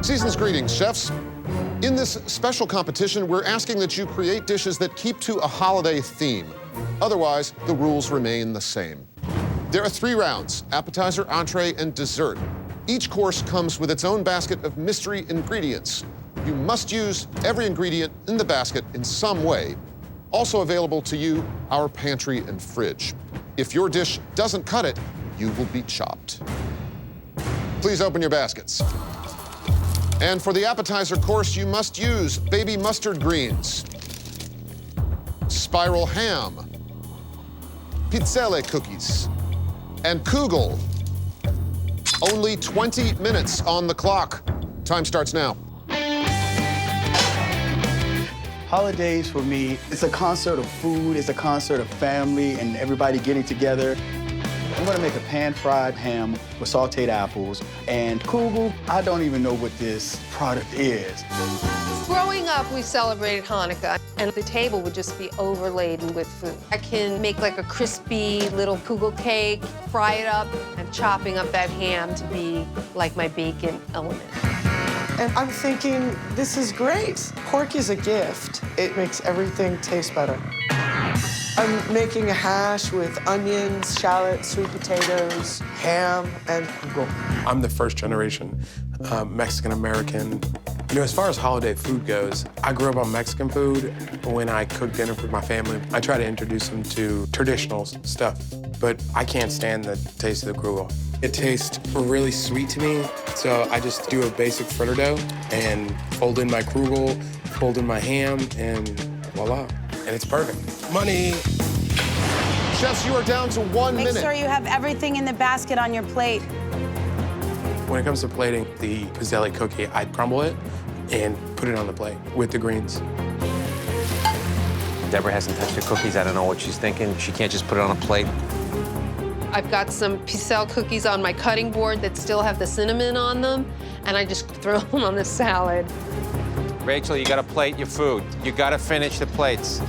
Season's greetings, chefs. In this special competition, we're asking that you create dishes that keep to a holiday theme. Otherwise, the rules remain the same. There are 3 rounds: appetizer, entree, and dessert. Each course comes with its own basket of mystery ingredients. You must use every ingredient in the basket in some way. Also available to you, our pantry and fridge. If your dish doesn't cut it, you will be chopped. Please open your baskets. And for the appetizer course, you must use baby mustard greens, spiral ham, Pizzelle cookies, and Kugel. Only 20 minutes on the clock. Time starts now. Holidays for me, it's a concert of food, it's a concert of family and everybody getting together. I'm gonna make a pan-fried ham with sauteed apples. And Kugel, I don't even know what this product is. Growing up, we celebrated Hanukkah, and the table would just be overladen with food. I can make like a crispy little Kugel cake, fry it up, and chopping up that ham to be like my bacon element. And I'm thinking, this is great. Pork is a gift. It makes everything taste better. I'm making a hash with onions, shallots, sweet potatoes, ham, and Kugel. I'm the first generation Mexican-American. You know, as far as holiday food goes, I grew up on Mexican food. When I cook dinner for my family, I try to introduce them to traditional stuff, but I can't stand the taste of the Kugel. It tastes really sweet to me, so I just do a basic fritter dough and fold in my Kugel, fold in my ham, and voila. And it's perfect. Money! Chefs, you are down to 1 minute. Make sure you have everything in the basket on your plate. When it comes to plating the Pizzelle cookie, I'd crumble it and put it on the plate with the greens. Deborah hasn't touched her cookies. I don't know what she's thinking. She can't just put it on a plate. I've got some Pizzelle cookies on my cutting board that still have the cinnamon on them, and I just throw them on the salad. Rachel, you gotta plate your food. You gotta finish the plates.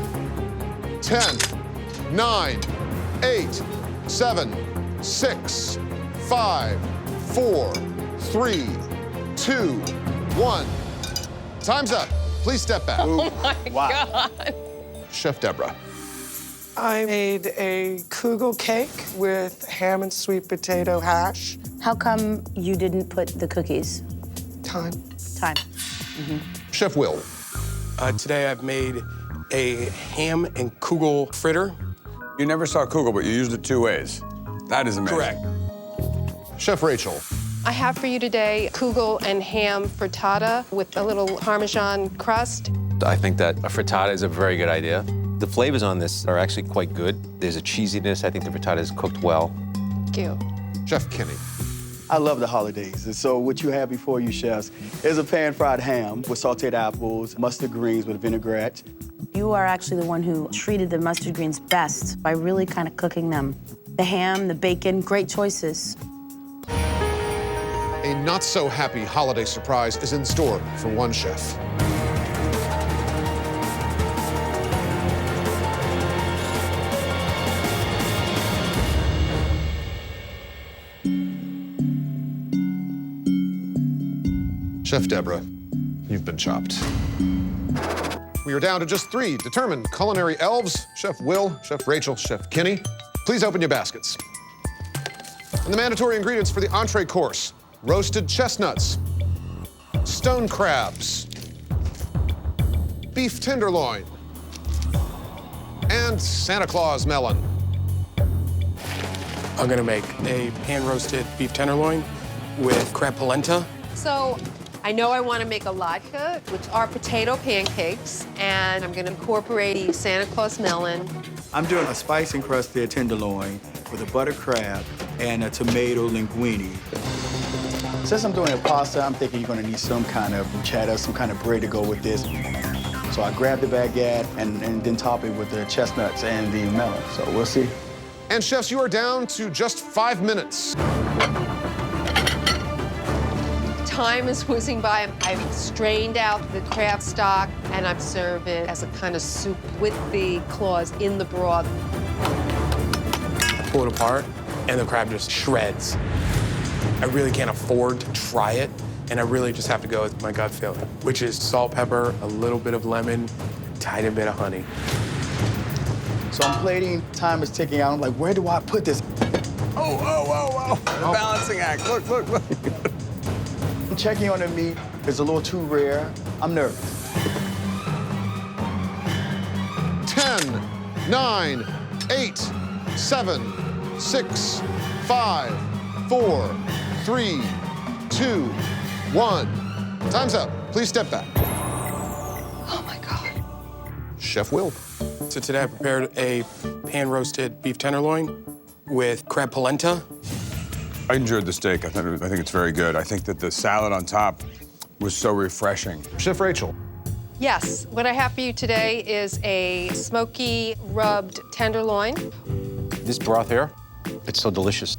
10, 9, 8, 7, 6, 5, 4, 3, 2, 1. Time's up. Please step back. Oh my God. Chef Deborah. I made a Kugel cake with ham and sweet potato hash. How come you didn't put the cookies? Time. Time. Chef Will. Today I've made a ham and Kugel fritter. You never saw Kugel, but you used it 2 ways. That is amazing. Correct. Chef Rachel. I have for you today Kugel and ham frittata with a little Parmesan crust. I think that a frittata is a very good idea. The flavors on this are actually quite good. There's a cheesiness. I think the frittata is cooked well. Thank you. Chef Kinney. I love the holidays. And so what you have before you, chefs, is a pan-fried ham with sauteed apples, mustard greens with vinaigrette. You are actually the one who treated the mustard greens best by really kind of cooking them. The ham, the bacon, great choices. A not-so-happy holiday surprise is in store for one chef. Chef Deborah, you've been chopped. We are down to just 3 determined culinary elves: Chef Will, Chef Rachel, Chef Kinney. Please open your baskets. And the mandatory ingredients for the entree course: roasted chestnuts, stone crabs, beef tenderloin, and Santa Claus melon. I'm gonna make a pan-roasted beef tenderloin with crab polenta. So I know I want to make a latke, which are potato pancakes, and I'm going to incorporate the Santa Claus melon. I'm doing a spice encrusted tenderloin with a butter crab and a tomato linguine. Since I'm doing a pasta, I'm thinking you're gonna need some kind of cheddar, some kind of bread to go with this. So I grabbed the baguette and then top it with the chestnuts and the melon. So we'll see. And chefs, you are down to just 5 minutes. Time is whizzing by. I've strained out the crab stock, and I've served it as a kind of soup with the claws in the broth. I pull it apart, and the crab just shreds. I really can't afford to try it and I really just have to go with my gut feeling, which is salt, pepper, a little bit of lemon, a tiny bit of honey. So I'm plating, time is ticking out. I'm like, where do I put this? Oh. The balancing act. Look. I'm checking on the meat. It's a little too rare. I'm nervous. 10, 9, 8, 7, 6, 5, 4, 3, 2, 1. Time's up. Please step back. Oh my God. Chef Will. So today I prepared a pan-roasted beef tenderloin with crab polenta. I enjoyed the steak. I think it's very good. I think that the salad on top was so refreshing. Chef Rachel. Yes, what I have for you today is a smoky rubbed tenderloin. This broth here, it's so delicious.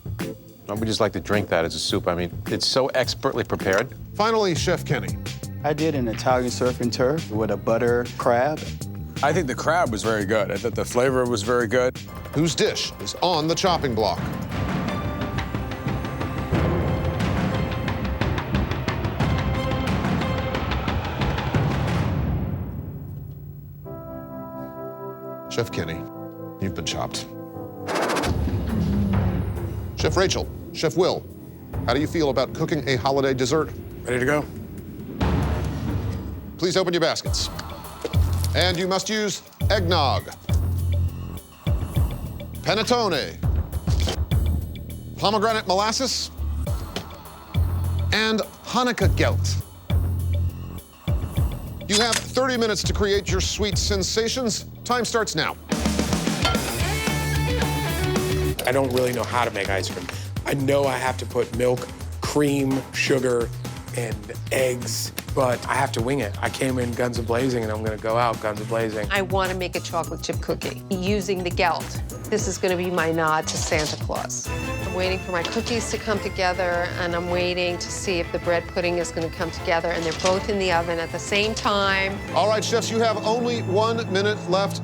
We just like to drink that as a soup. I mean, it's so expertly prepared. Finally, Chef Kenny. I did an Italian surf and turf with a butter crab. I think the crab was very good. I thought the flavor was very good. Whose dish is on the chopping block? Chef Kenny, you've been chopped. Chef Rachel, Chef Will, how do you feel about cooking a holiday dessert? Ready to go? Please open your baskets. And you must use eggnog, panettone, pomegranate molasses, and Hanukkah gelt. You have 30 minutes to create your sweet sensations. Time starts now. I don't really know how to make ice cream. I know I have to put milk, cream, sugar, and eggs, but I have to wing it. I came in guns a-blazing, and I'm gonna go out guns a-blazing. I want to make a chocolate chip cookie using the gelt. This is going to be my nod to Santa Claus. I'm waiting for my cookies to come together, and I'm waiting to see if the bread pudding is going to come together, and they're both in the oven at the same time. All right, chefs, you have only 1 minute left.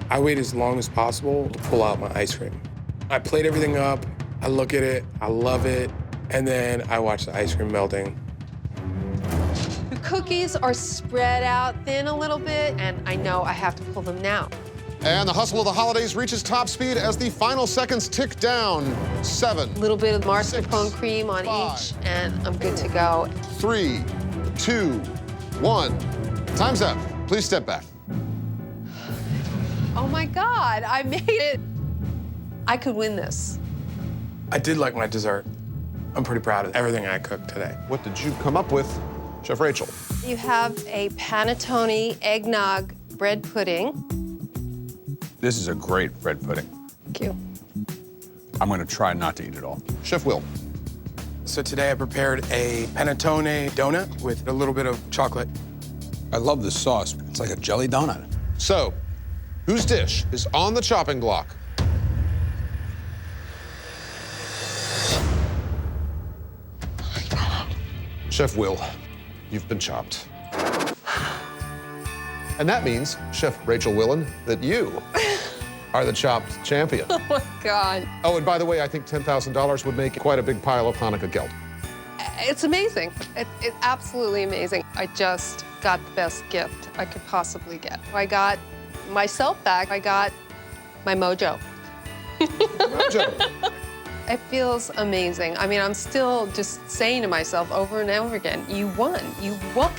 I wait as long as possible to pull out my ice cream. I plate everything up, I look at it, I love it, and then I watch the ice cream melting. The cookies are spread out thin a little bit, and I know I have to pull them now. And the hustle of the holidays reaches top speed as the final seconds tick down. 7, A little bit of mascarpone 6, cream on 5, each, and I'm good to go. 3, 2, 1. Time's up. Please step back. Oh my God, I made it. I could win this. I did like my dessert. I'm pretty proud of everything I cooked today. What did you come up with, Chef Rachel? You have a panettone eggnog bread pudding. This is a great bread pudding. Thank you. I'm gonna try not to eat it all. Chef Will. So today I prepared a panettone donut with a little bit of chocolate. I love this sauce. It's like a jelly donut. So, whose dish is on the chopping block? Chef Will, you've been chopped. And that means, Chef Rachel Willen, that you are the chopped champion. Oh my God. Oh, and by the way, I think $10,000 would make quite a big pile of Hanukkah gelt. It's amazing. It's absolutely amazing. I just got the best gift I could possibly get. I got myself back. I got my mojo. Mojo. It feels amazing. I mean, I'm still just saying to myself over and over again, you won. You won.